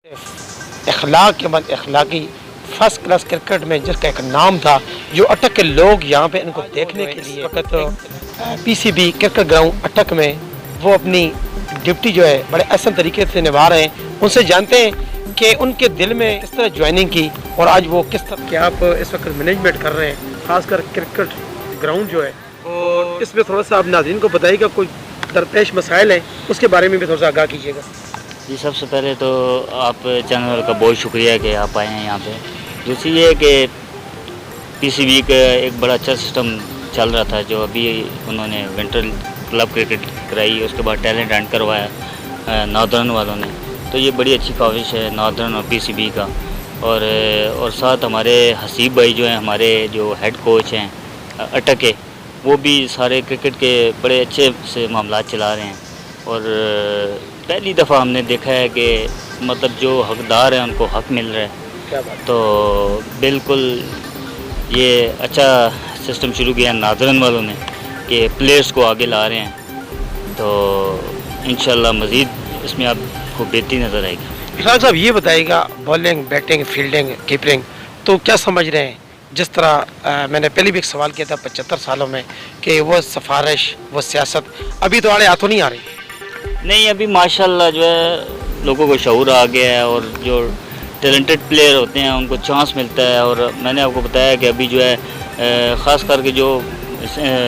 اخلاق کے بعد اخلاقی فرسٹ کلاس کرکٹ میں جس کا ایک نام تھا، جو اٹک کے لوگ یہاں پہ ان کو دیکھنے کے لیے وقت پی سی بی کرکٹ گراؤنڈ اٹک میں وہ اپنی ڈیوٹی جو ہے بڑے احسن طریقے سے نبھا رہے ہیں. ان سے جانتے ہیں کہ ان کے دل میں کس طرح جوائننگ کی اور آج وہ کس طرح کہ آپ اس وقت مینجمنٹ کر رہے ہیں، خاص کر کرکٹ گراؤنڈ جو ہے. اور اس میں تھوڑا سا آپ ناظرین کو بتائیے گا کوئی درپیش مسائل ہیں اس کے بارے میں بھی تھوڑا سا آگاہ کیجیے گا. جی، سب سے پہلے تو آپ چینل کا بہت شکریہ کہ آپ آئے ہیں یہاں پہ. دوسری یہ کہ پی سی بی کا ایک بڑا اچھا سسٹم چل رہا تھا جو ابھی انہوں نے ونٹر کلب کرکٹ کرائی، اس کے بعد ٹیلنٹ ہنٹ کروایا ناردرن والوں نے. تو یہ بڑی اچھی کاوش ہے ناردرن اور پی سی بی کا. اور ساتھ ہمارے حسیب بھائی جو ہیں، ہمارے جو ہیڈ کوچ ہیں اٹک کے، وہ بھی سارے کرکٹ کے بڑے اچھے سے معاملات چلا رہے ہیں. اور پہلی دفعہ ہم نے دیکھا ہے کہ مطلب جو حقدار ہیں ان کو حق مل رہا ہے. تو بالکل یہ اچھا سسٹم شروع کیا ناظرین والوں نے کہ پلیئرز کو آگے لا رہے ہیں. تو انشاءاللہ مزید اس میں آپ کو بہتری نظر آئے گی. اخلاق صاحب یہ بتائیے گا، بالنگ، بیٹنگ، فیلڈنگ، کیپرنگ تو کیا سمجھ رہے ہیں؟ جس طرح میں نے پہلے بھی ایک سوال کیا تھا 75 سالوں میں کہ وہ سفارش، وہ سیاست ابھی تو آڑے ہاتھوں نہیں آ رہی. نہیں، ابھی ماشاءاللہ جو ہے لوگوں کو شعور آ گیا ہے اور جو ٹیلنٹڈ پلیئر ہوتے ہیں ان کو چانس ملتا ہے. اور میں نے آپ کو بتایا کہ ابھی جو ہے خاص کر کے جو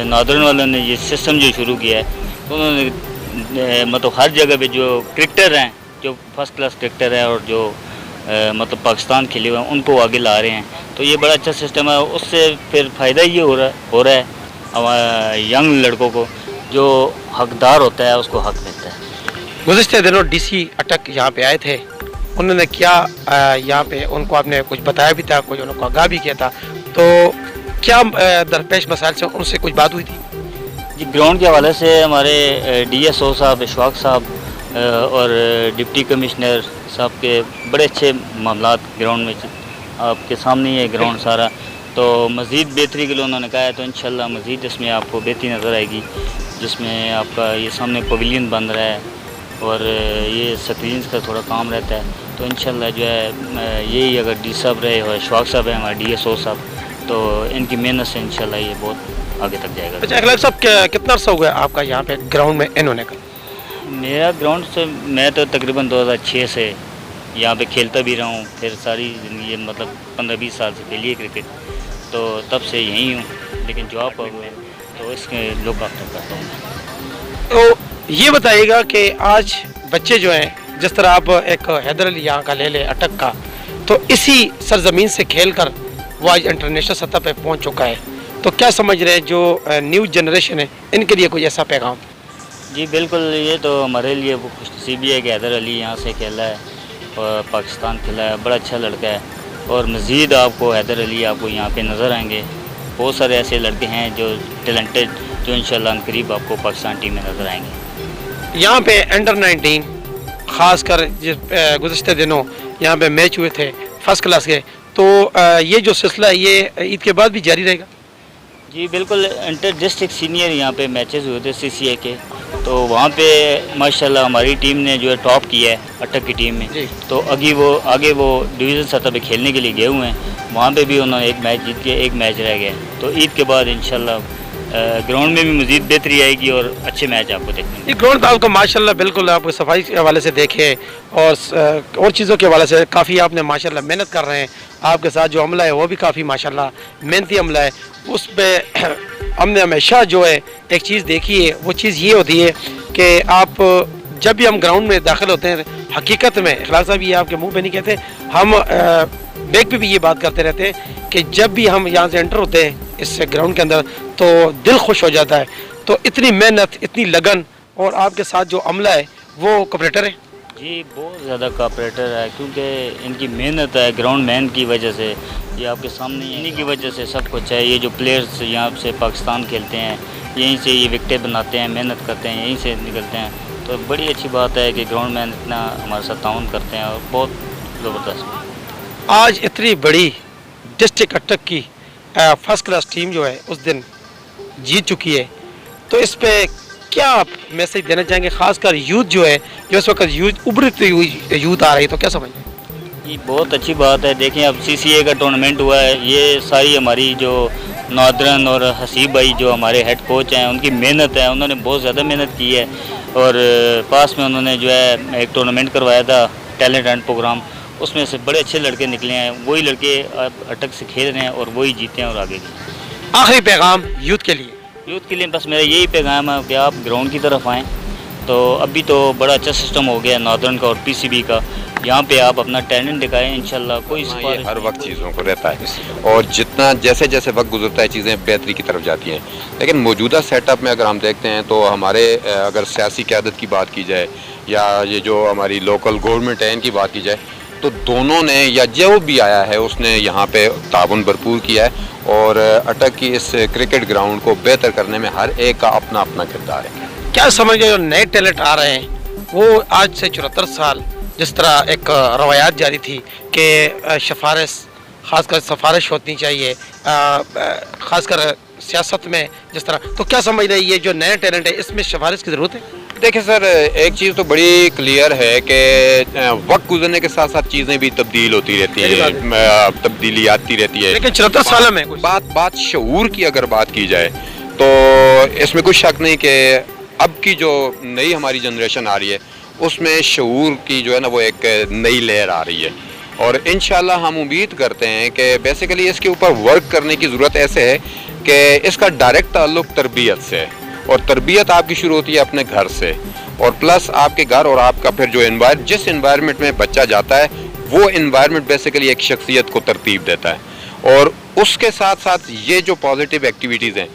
ناردرن والوں نے یہ سسٹم جو شروع کیا ہے، انہوں نے مطلب ہر جگہ پہ جو کرکٹر ہیں، جو فرسٹ کلاس کرکٹر ہیں اور جو مطلب پاکستان کھیلے ہوئے ہیں ان کو آگے لا رہے ہیں. تو یہ بڑا اچھا سسٹم ہے. اس سے پھر فائدہ یہ ہو رہا ہے ینگ لڑکوں کو، جو حقدار ہوتا ہے اس کو حق ملتا ہے. گزشتہ دنوں ڈی سی اٹک یہاں پہ آئے تھے، انہوں نے کیا یہاں پہ ان کو آپ نے کچھ بتایا بھی تھا، کچھ ان کو آگاہ بھی کیا تھا، تو کیا درپیش مسائل سے ان سے کچھ بات ہوئی تھی؟ جی، گراؤنڈ کے حوالے سے ہمارے ڈی ایس او صاحب اشفاق صاحب اور ڈپٹی کمشنر صاحب کے بڑے اچھے معاملات گراؤنڈ میں، آپ کے سامنے ہی ہے گراؤنڈ سارا. تو مزید بہتری کے لیے انہوں نے کہا ہے، تو انشاءاللہ مزید اس میں آپ کو بہتری نظر آئے گی، جس میں آپ کا یہ سامنے پویلین بن رہا ہے اور یہ سکرینز کا تھوڑا کام رہتا ہے. تو انشاءاللہ جو ہے یہی اگر ڈی صاحب رہے اور اشفاق صاحب ہیں ہمارے ڈی ایس او صاحب، تو ان کی محنت سے انشاءاللہ یہ بہت آگے تک جائے گا. اچھا اخلاق صاحب، کتنا عرصہ ہوا آپ کا یہاں پہ گراؤنڈ میں ان ہونے کا؟ میرا گراؤنڈ سے میں تو تقریباً 2006 سے یہاں پہ کھیلتا بھی رہا ہوں، پھر ساری زندگی مطلب 15-20 سال سے کھیلی ہے کرکٹ، تو تب سے یہیں ہوں. لیکن جاب پر میں تو اس کے لک آفٹر کرتا ہوں. تو یہ بتائیے گا کہ آج بچے جو ہیں، جس طرح آپ ایک حیدر علی یہاں کا لے لیں اٹک کا، تو اسی سرزمین سے کھیل کر وہ آج انٹرنیشنل سطح پہ پہنچ چکا ہے، تو کیا سمجھ رہے ہیں جو نیو جنریشن ہے ان کے لیے کوئی ایسا پیغام؟ جی بالکل، یہ تو ہمارے لیے وہ خوش نصیبی ہے کہ حیدر علی یہاں سے کھیلا ہے اور پاکستان کھیلا ہے. بڑا اچھا لڑکا ہے اور مزید آپ کو حیدر علی آپ کو یہاں پہ نظر آئیں گے. بہت سارے ایسے لڑکے ہیں جو ٹیلنٹڈ، جو انشاءاللہ ان قریب آپ کو پاکستان ٹیم میں نظر آئیں گے. یہاں پہ انڈر 19 خاص کر گزشتہ دنوں یہاں پہ میچ ہوئے تھے فرسٹ کلاس کے، تو یہ جو سلسلہ ہے یہ عید کے بعد بھی جاری رہے گا؟ جی بالکل، انٹر ڈسٹرکٹ سینئر یہاں پہ میچز ہوئے تھے سی سی اے کے، تو وہاں پہ ماشاءاللہ ہماری ٹیم نے جو ہے ٹاپ کیا ہے اٹک کی ٹیم میں. تو آگے وہ ڈویژن سطح پہ کھیلنے کے لیے گئے ہوئے ہیں. وہاں پہ بھی انہوں نے ایک میچ جیت کے ایک میچ رہ گیا. تو عید کے بعد انشاءاللہ گراؤنڈ میں بھی مزید بہتری آئے گی اور اچھے میچ آپ کو دیکھنے میں. یہ گراؤنڈ آپ کو ماشاءاللہ بالکل آپ صفائی کے حوالے سے دیکھیں اور چیزوں کے حوالے سے کافی آپ نے ماشاءاللہ محنت کر رہے ہیں. آپ کے ساتھ جو عملہ ہے وہ بھی کافی ماشاءاللہ محنتی عملہ ہے. اس پہ ہم نے ہمیشہ جو ہے ایک چیز دیکھی ہے، وہ چیز یہ ہوتی ہے کہ آپ جب بھی ہم گراؤنڈ میں داخل ہوتے ہیں، حقیقت میں اخلاق صاحب یہ آپ کے منہ پہ نہیں کہتے، ہم بیک پہ بھی یہ بات کرتے رہتے ہیں کہ جب بھی ہم یہاں سے انٹر ہوتے ہیں اس گراؤنڈ کے اندر تو دل خوش ہو جاتا ہے. تو اتنی محنت، اتنی لگن اور آپ کے ساتھ جو عملہ ہے وہ کوپریٹر ہے. جی بہت زیادہ کوپریٹر ہے، کیونکہ ان کی محنت ہے گراؤنڈ مین کی وجہ سے. یہ آپ کے سامنے انہی کی وجہ سے سب کچھ ہے. یہ جو پلیئرز یہاں سے پاکستان کھیلتے ہیں، یہیں سے یہ وکٹیں بناتے ہیں، محنت کرتے ہیں، یہیں سے نکلتے ہیں. تو بڑی اچھی بات ہے کہ گراؤنڈ مین اتنا ہمارے ساتھ تعاون کرتے ہیں اور بہت زبردست. آج اتنی بڑی ڈسٹرکٹ اٹک کی فرسٹ کلاس ٹیم جو ہے اس دن جیت چکی ہے، تو اس پہ کیا آپ میسج دینا چاہیں گے؟ خاص کر یوتھ جو ہے، جو اس وقت یوتھ ابھرتی ہوئی یوتھ آ رہی ہے، تو کیا سمجھیں؟ یہ بہت اچھی بات ہے. دیکھیں اب CCA کا ٹورنامنٹ ہوا ہے, یہ ساری ہماری جو نادرن اور حسیب بھائی جو ہمارے ہیڈ کوچ ہیں ان کی محنت ہے, انہوں نے بہت زیادہ محنت کی ہے. اور پاس میں انہوں نے جو ہے ایک ٹورنامنٹ کروایا تھا ٹیلنٹ اینڈ پروگرام, اس میں سے بڑے اچھے لڑکے نکلے ہیں. وہی لڑکے اب اٹک سے کھیل رہے ہیں اور وہی جیتے ہیں اور آگے بھی. آخری پیغام یوتھ کے لیے؟ یوتھ کے لیے بس میرا یہی پیغام ہے کہ آپ گراؤنڈ کی طرف آئیں. تو ابھی تو بڑا اچھا سسٹم ہو گیا ناردرن کا اور PCB کا, یہاں پہ آپ اپنا ٹیلنٹ دکھائیں. انشاءاللہ کوئی یہ ہر وقت چیزوں کو رہتا ہے, اور جتنا جیسے جیسے وقت گزرتا ہے چیزیں بہتری کی طرف جاتی ہیں. لیکن موجودہ سیٹ اپ میں اگر ہم دیکھتے ہیں تو ہمارے اگر سیاسی قیادت کی بات کی جائے یا یہ جو ہماری لوکل گورنمنٹ ہے ان کی بات کی جائے تو دونوں نے یا جو بھی آیا ہے اس نے یہاں پہ تعاون بھرپور کیا ہے, اور اٹک کی اس کرکٹ گراؤنڈ کو بہتر کرنے میں ہر ایک کا اپنا اپنا کردار ہے. کیا سمجھ گئے جو نئے ٹیلنٹ آ رہے ہیں وہ آج سے 74 سال جس طرح ایک روایات جاری تھی کہ خاص کر سفارش ہوتی چاہیے, خاص کر سیاست میں جس طرح, تو کیا سمجھ رہے یہ جو نیا ٹیلنٹ ہے اس میں سفارش کی ضرورت ہے؟ دیکھیں سر, ایک چیز تو بڑی کلیئر ہے کہ وقت گزرنے کے ساتھ ساتھ چیزیں بھی تبدیل ہوتی رہتی ہیں, تبدیلی آتی رہتی ہے. لیکن 74 سال میں بات شعور کی اگر بات کی جائے تو اس میں کوئی شک نہیں کہ اب کی جو نئی ہماری جنریشن آ رہی ہے اس میں شعور کی جو ہے نا وہ ایک نئی لہر آ رہی ہے. اور انشاءاللہ ہم امید کرتے ہیں کہ بیسیکلی اس کے اوپر ورک کرنے کی ضرورت ایسے ہے کہ اس کا ڈائریکٹ تعلق تربیت سے ہے, اور تربیت آپ کی شروع ہوتی ہے اپنے گھر سے, اور پلس آپ کے گھر اور آپ کا پھر جو جس انوائرمنٹ میں بچہ جاتا ہے وہ انوائرمنٹ بیسیکلی ایک شخصیت کو ترتیب دیتا ہے. اور اس کے ساتھ ساتھ یہ جو پازیٹیو ایکٹیویٹیز ہیں,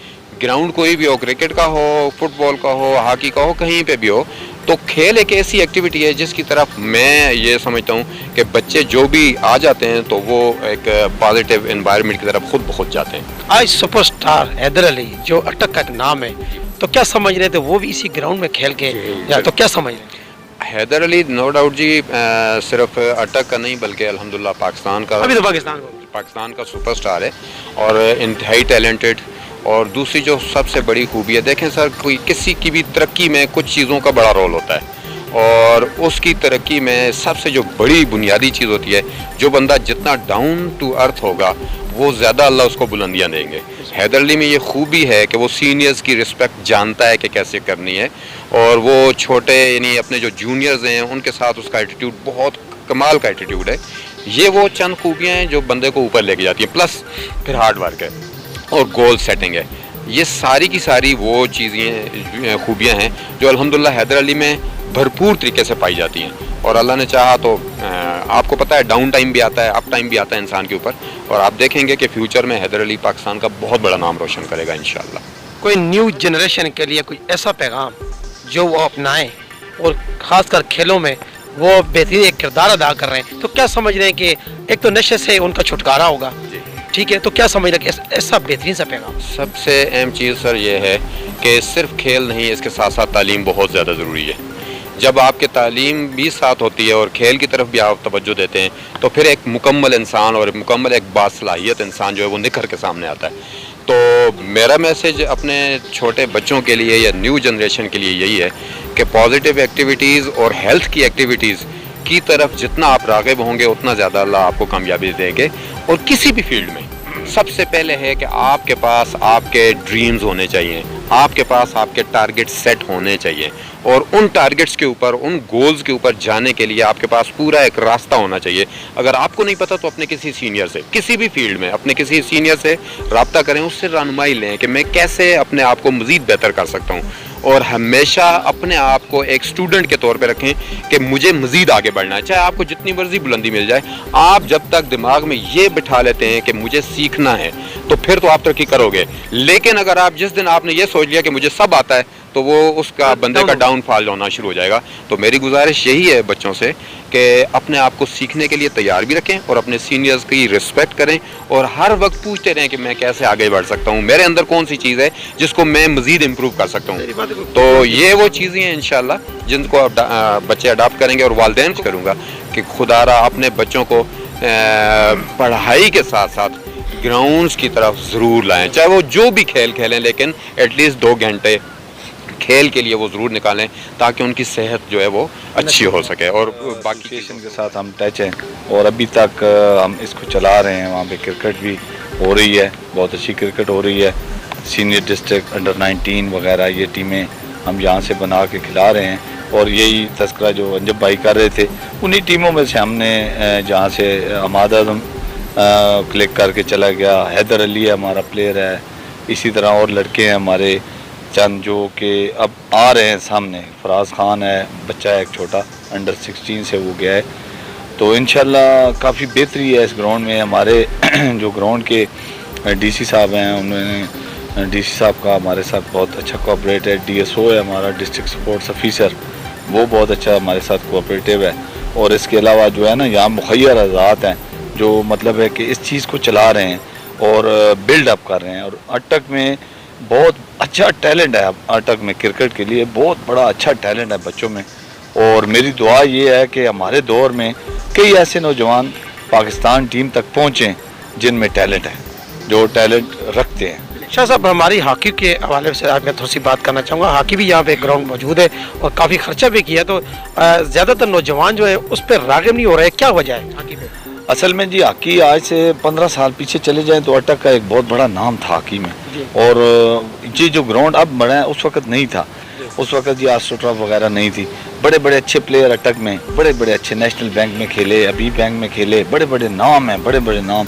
گراؤنڈ کوئی بھی ہو, کرکٹ کا ہو, فٹ بال کا ہو, ہاکی کا ہو, کہیں پہ بھی ہو, تو کھیل ایک ایسی ایکٹیویٹی ہے جس کی طرف میں یہ سمجھتا ہوں کہ بچے جو بھی آ جاتے ہیں تو وہ ایک پازیٹیو انوائرمنٹ کی طرف خود بخود جاتے ہیں. آج سپر سٹار حیدر علی جو اٹک کا ایک نام ہے, تو کیا سمجھ رہے تھے وہ بھی اسی گراؤنڈ میں کھیل کے, یا تو کیا سمجھ رہے تھے؟ حیدر علی نو ڈاؤٹ جی صرف اٹک کا نہیں بلکہ الحمدللہ پاکستان کا, ابھی تو پاکستان کا سپر سٹار ہے اور انتہائی ٹیلنٹڈ. اور دوسری جو سب سے بڑی خوبی ہے, دیکھیں سر, کوئی کسی کی بھی ترقی میں کچھ چیزوں کا بڑا رول ہوتا ہے, اور اس کی ترقی میں سب سے جو بڑی بنیادی چیز ہوتی ہے, جو بندہ جتنا ڈاؤن ٹو ارتھ ہوگا وہ زیادہ اللہ اس کو بلندیاں دیں گے. حیدر علی میں یہ خوبی ہے کہ وہ سینئرز کی رسپیکٹ جانتا ہے کہ کیسے کرنی ہے, اور وہ چھوٹے یعنی اپنے جو جونیئرز ہیں ان کے ساتھ اس کا ایٹیٹیوڈ بہت کمال کا ایٹیٹیوڈ ہے. یہ وہ چند خوبیاں ہیں جو بندے کو اوپر لے کے جاتی ہیں, پلس پھر ہارڈ ورک ہے اور گول سیٹنگ ہے. یہ ساری کی ساری وہ چیزیں خوبیاں ہیں جو الحمدللہ حیدر علی میں بھرپور طریقے سے پائی جاتی ہیں. اور اللہ نے چاہا تو آپ کو پتہ ہے ڈاؤن ٹائم بھی آتا ہے, اپ ٹائم بھی آتا ہے انسان کے اوپر, اور آپ دیکھیں گے کہ فیوچر میں حیدر علی پاکستان کا بہت بڑا نام روشن کرے گا انشاءاللہ. کوئی نیو جنریشن کے لیے کوئی ایسا پیغام جو وہ اپنائیں اور خاص کر کھیلوں میں وہ بہترین ایک کردار ادا کر رہے ہیں, تو کیا سمجھ رہے ہیں کہ ایک تو نشے سے ان کا چھٹکارا ہوگا, ٹھیک ہے, تو کیا سمجھ رہے کہ ایسا بہترین سا پیغام؟ سب سے اہم چیز سر یہ ہے کہ صرف کھیل نہیں, اس کے ساتھ ساتھ تعلیم بہت زیادہ ضروری ہے. جب آپ کے تعلیم بھی ساتھ ہوتی ہے اور کھیل کی طرف بھی آپ توجہ دیتے ہیں تو پھر ایک مکمل انسان اور مکمل ایک باصلاحیت انسان جو ہے وہ نکھر کے سامنے آتا ہے. تو میرا میسج اپنے چھوٹے بچوں کے لیے یا نیو جنریشن کے لیے یہی ہے کہ پازیٹیو ایکٹیویٹیز اور ہیلتھ کی ایکٹیویٹیز کی طرف جتنا آپ راغب ہوں گے اتنا زیادہ اللہ آپ کو کامیابی دیں گے. اور کسی بھی فیلڈ میں سب سے پہلے ہے کہ آپ کے پاس آپ کے ڈریمز ہونے چاہیے, آپ کے پاس آپ کے ٹارگٹ سیٹ ہونے چاہیے, اور ان ٹارگٹس کے اوپر, ان گولز کے اوپر جانے کے لیے آپ کے پاس پورا ایک راستہ ہونا چاہیے. اگر آپ کو نہیں پتہ تو اپنے کسی سینئر سے, کسی بھی فیلڈ میں اپنے کسی سینئر سے رابطہ کریں, اس سے رہنمائی لیں کہ میں کیسے اپنے آپ کو مزید بہتر کر سکتا ہوں. اور ہمیشہ اپنے آپ کو ایک سٹوڈنٹ کے طور پہ رکھیں کہ مجھے مزید آگے بڑھنا ہے, چاہے آپ کو جتنی مرضی بلندی مل جائے. آپ جب تک دماغ میں یہ بٹھا لیتے ہیں کہ مجھے سیکھنا ہے تو پھر تو آپ ترقی کرو گے. لیکن اگر آپ جس دن آپ نے یہ سوچ لیا کہ مجھے سب آتا ہے تو وہ اس کا بندے کا ڈاؤن فال ہونا شروع ہو جائے گا. تو میری گزارش یہی ہے بچوں سے کہ اپنے آپ کو سیکھنے کے لیے تیار بھی رکھیں اور اپنے سینئرز کی رسپیکٹ کریں, اور ہر وقت پوچھتے رہیں کہ میں کیسے آگے بڑھ سکتا ہوں, میرے اندر کون سی چیز ہے جس کو میں مزید امپروو کر سکتا ہوں. تو یہ وہ چیزیں ہیں انشاءاللہ جن کو بچے اڈاپٹ کریں گے. اور والدین کو کروں گا کہ خدا را اپنے بچوں کو پڑھائی کے ساتھ ساتھ گراؤنڈز کی طرف ضرور لائیں, چاہے وہ جو بھی کھیل کھیلیں, لیکن ایٹ لیسٹ 2 گھنٹے کھیل کے لیے وہ ضرور نکالیں تاکہ ان کی صحت جو ہے وہ اچھی ہو سکے. اور باقی ایجوکیشن کے ساتھ ہم ٹچ ہیں اور ابھی تک ہم اس کو چلا رہے ہیں. وہاں پہ کرکٹ بھی ہو رہی ہے, بہت اچھی کرکٹ ہو رہی ہے. سینئر ڈسٹرکٹ انڈر 19 وغیرہ یہ ٹیمیں ہم یہاں سے بنا کے کھلا رہے ہیں. اور یہی تذکرہ جو انجب بھائی کر رہے تھے, انہی ٹیموں میں سے ہم نے جہاں سے عماد اعظم کلک کر کے چلا گیا, حیدر علی ہے ہمارا پلیئر ہے, اسی طرح اور لڑکے ہیں ہمارے چند جو کہ اب آ رہے ہیں سامنے. فراز خان ہے, بچہ ہے ایک چھوٹا انڈر 16 سے وہ گیا ہے. تو انشاءاللہ کافی بہتری ہے اس گراؤنڈ میں. ہمارے جو گراؤنڈ کے ڈی سی صاحب ہیں, انہوں نے ڈی سی صاحب کا ہمارے ساتھ بہت اچھا کوآپریٹ ہے. ڈی ایس او ہے ہمارا ڈسٹرکٹ سپورٹس آفیسر, وہ بہت اچھا ہمارے ساتھ کوآپریٹیو ہے. اور اس کے علاوہ جو ہے نا یہاں مخیر حضرات ہیں جو مطلب ہے کہ اس چیز کو چلا رہے ہیں اور بلڈ اپ کر رہے ہیں. اور اٹک میں بہت اچھا ٹیلنٹ ہے, اٹک میں کرکٹ کے لیے بہت بڑا اچھا ٹیلنٹ ہے بچوں میں. اور میری دعا یہ ہے کہ ہمارے دور میں کئی ایسے نوجوان پاکستان ٹیم تک پہنچیں جن میں ٹیلنٹ ہے, جو ٹیلنٹ رکھتے ہیں. شاہ صاحب, ہماری ہاکی کے حوالے سے میں تھوڑی سی بات کرنا چاہوں گا. ہاکی بھی یہاں پہ گراؤنڈ موجود ہے اور کافی خرچہ بھی کیا ہے, تو زیادہ تر نوجوان جو ہے اس پہ راغب نہیں ہو رہے, کیا وجہ ہے ہاکی پہ؟ اصل میں جی ہاکی آج سے 15 سال پیچھے چلے جائیں تو اٹک کا ایک بہت بڑا نام تھا ہاکی میں. اور یہ جو گراؤنڈ اب بڑا ہے اس وقت نہیں تھا. اس وقت یہ آسٹرو ٹراف وغیرہ نہیں تھی. بڑے بڑے اچھے پلیئر اٹک میں, بڑے بڑے اچھے نیشنل بینک میں کھیلے, ابھی بینک میں کھیلے, بڑے بڑے نام ہیں, بڑے بڑے نام.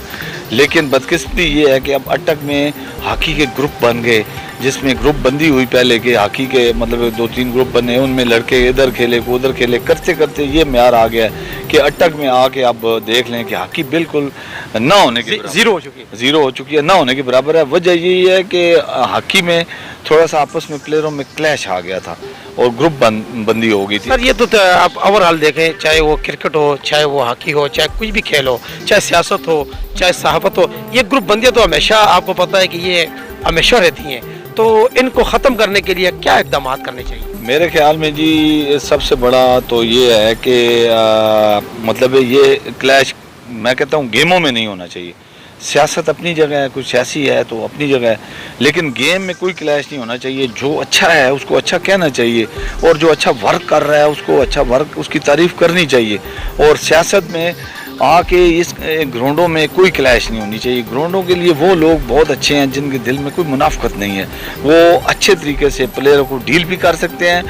لیکن بدقسمتی یہ ہے کہ اب اٹک میں ہاکی کے گروپ بن گئے, جس میں گروپ بندی ہوئی پہلے کہ ہاکی کے مطلب 2-3 گروپ بنے, ان میں لڑکے ادھر کھیلے کو ادھر کھیلے, کرتے کرتے یہ معیار آ گیا ہے کہ اٹک میں آ کے اب دیکھ لیں کہ ہاکی بالکل نہ ہونے کے زیرو ہو چکی ہے, نہ ہونے کے برابر ہے. وجہ یہی ہے کہ ہاکی میں تھوڑا سا آپس میں پلیئروں میں کلیش آ گیا تھا اور گروپ بندی ہو گئی تھی. سر یہ تو آپ اوور آل دیکھیں, چاہے وہ کرکٹ ہو, چاہے وہ ہاکی ہو, چاہے کوئی بھی کھیل ہو, چاہے سیاست ہو, چاہے صحافت ہو, یہ گروپ بندیاں تو ہمیشہ آپ کو پتہ ہے کہ یہ ہمیشہ رہتی ہیں. تو ان کو ختم کرنے کے لیے کیا اقدامات کرنے چاہیے؟ میرے خیال میں جی سب سے بڑا تو یہ ہے کہ مطلب یہ کلیش میں کہتا ہوں گیموں میں نہیں ہونا چاہیے. سیاست اپنی جگہ ہے, کوئی سیاسی ہے تو اپنی جگہ ہے, لیکن گیم میں کوئی کلیش نہیں ہونا چاہیے. جو اچھا ہے اس کو اچھا کہنا چاہیے, اور جو اچھا ورک کر رہا ہے اس کو اچھا ورک اس کی تعریف کرنی چاہیے. اور سیاست میں آ کے اس گراؤنڈوں میں کوئی کلیش نہیں ہونی چاہیے. گراؤنڈوں کے لیے وہ لوگ بہت اچھے ہیں جن کے دل میں کوئی منافقت نہیں ہے, وہ اچھے طریقے سے پلیئروں کو ڈیل بھی کر سکتے ہیں.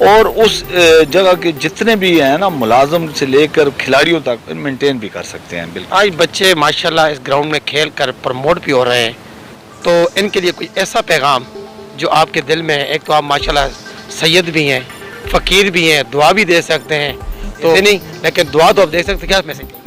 اور اس جگہ کے جتنے بھی ہیں نا ملازم سے لے کر کھلاڑیوں تک مینٹین بھی کر سکتے ہیں. بالکل آج بچے ماشاءاللہ اس گراؤنڈ میں کھیل کر پروموٹ بھی ہو رہے ہیں, تو ان کے لیے کوئی ایسا پیغام جو آپ کے دل میں ہے؟ ایک تو آپ ماشاءاللہ سید بھی ہیں, فقیر بھی ہیں, دعا بھی دے سکتے ہیں, تو نہیں لیکن دعا تو آپ دے سکتے, کیا میسج؟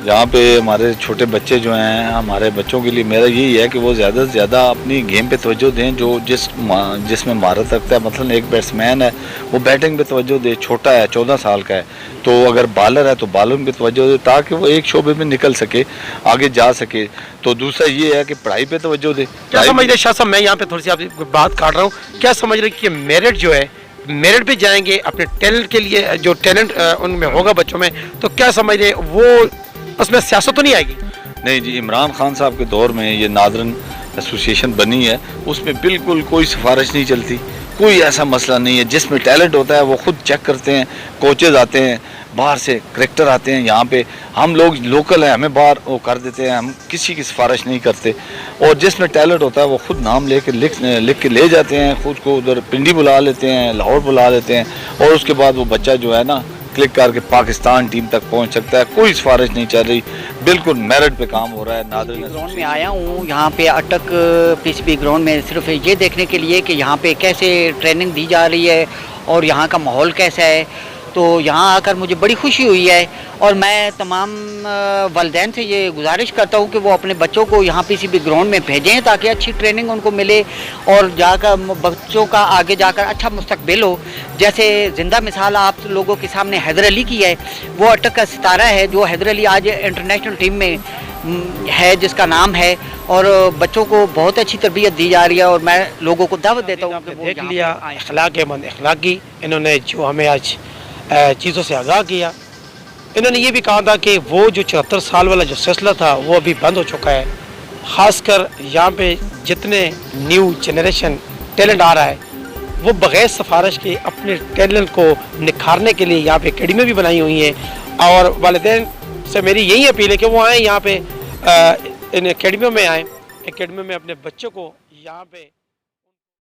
جہاں پہ ہمارے چھوٹے بچے جو ہیں, ہمارے بچوں کے لیے میرا یہی ہے کہ وہ زیادہ سے زیادہ اپنی گیم پہ توجہ دیں جو جس میں مہارت رکھتا ہے. مثلا ایک بیٹسمین ہے وہ بیٹنگ پہ توجہ دے, چھوٹا ہے 14 سال کا ہے, تو اگر بالر ہے تو بالنگ پہ توجہ دے تاکہ وہ ایک شعبے میں نکل سکے, آگے جا سکے. تو دوسرا یہ ہے کہ پڑھائی پہ توجہ دے. کیا سمجھ رہے شاہ صاحب, میں یہاں پہ تھوڑی سی آپ بات کاٹ رہا ہوں, کیا سمجھ رہے کہ میرٹ جو ہے میرٹ پہ جائیں گے اپنے ٹیلنٹ کے لیے, جو ٹیلنٹ ان میں ہوگا بچوں میں, تو کیا سمجھ رہے وہ اس میں سیاست تو نہیں آئے گی؟ نہیں جی, عمران خان صاحب کے دور میں یہ ناظرین ایسوسیشن بنی ہے, اس میں بالکل کوئی سفارش نہیں چلتی, کوئی ایسا مسئلہ نہیں ہے. جس میں ٹیلنٹ ہوتا ہے وہ خود چیک کرتے ہیں, کوچز آتے ہیں باہر سے, کریکٹر آتے ہیں یہاں پہ, ہم لوگ لوکل ہیں ہمیں باہر وہ کر دیتے ہیں, ہم کسی کی سفارش نہیں کرتے. اور جس میں ٹیلنٹ ہوتا ہے وہ خود نام لے کے لکھ کے لے جاتے ہیں, خود کو ادھر پنڈی بلا لیتے ہیں, لاہور بلا لیتے ہیں, اور اس کے بعد وہ بچہ جو ہے نا کلک کر کے پاکستان ٹیم تک پہنچ سکتا ہے. کوئی سفارش نہیں چل رہی, بالکل میرٹ پہ کام ہو رہا ہے. ناظرین گراؤنڈ میں آیا ہوں یہاں پہ اٹک پی سی بی گراؤنڈ میں صرف یہ دیکھنے کے لیے کہ یہاں پہ کیسے ٹریننگ دی جا رہی ہے اور یہاں کا ماحول کیسا ہے. تو یہاں آ کر مجھے بڑی خوشی ہوئی ہے, اور میں تمام والدین سے یہ گزارش کرتا ہوں کہ وہ اپنے بچوں کو یہاں پی سی بی گراؤنڈ میں بھیجیں تاکہ اچھی ٹریننگ ان کو ملے اور جا کر بچوں کا آگے جا کر اچھا مستقبل ہو. جیسے زندہ مثال آپ لوگوں کے سامنے حیدر علی کی ہے, وہ اٹک کا ستارہ ہے, جو حیدر علی آج انٹرنیشنل ٹیم میں ہے جس کا نام ہے, اور بچوں کو بہت اچھی تربیت دی جا رہی ہے. اور میں لوگوں کو دعوت دیتا ہوں کہ وہ دیکھ لیا اخلاق مند اخلاقی, انہوں نے جو ہمیں آج چیزوں سے آگاہ کیا. انہوں نے یہ بھی کہا تھا کہ وہ جو 74 سال والا جو سلسلہ تھا وہ ابھی بند ہو چکا ہے. خاص کر یہاں پہ جتنے نیو جنریشن ٹیلنٹ آ رہا ہے وہ بغیر سفارش کے اپنے ٹیلنٹ کو نکھارنے کے لیے یہاں پہ اکیڈمی بھی بنائی ہوئی ہیں، اور والدین سے میری یہی اپیل ہے کہ وہ آئیں یہاں پہ ان اکیڈمیوں میں آئیں، اکیڈمی میں اپنے بچوں کو یہاں پہ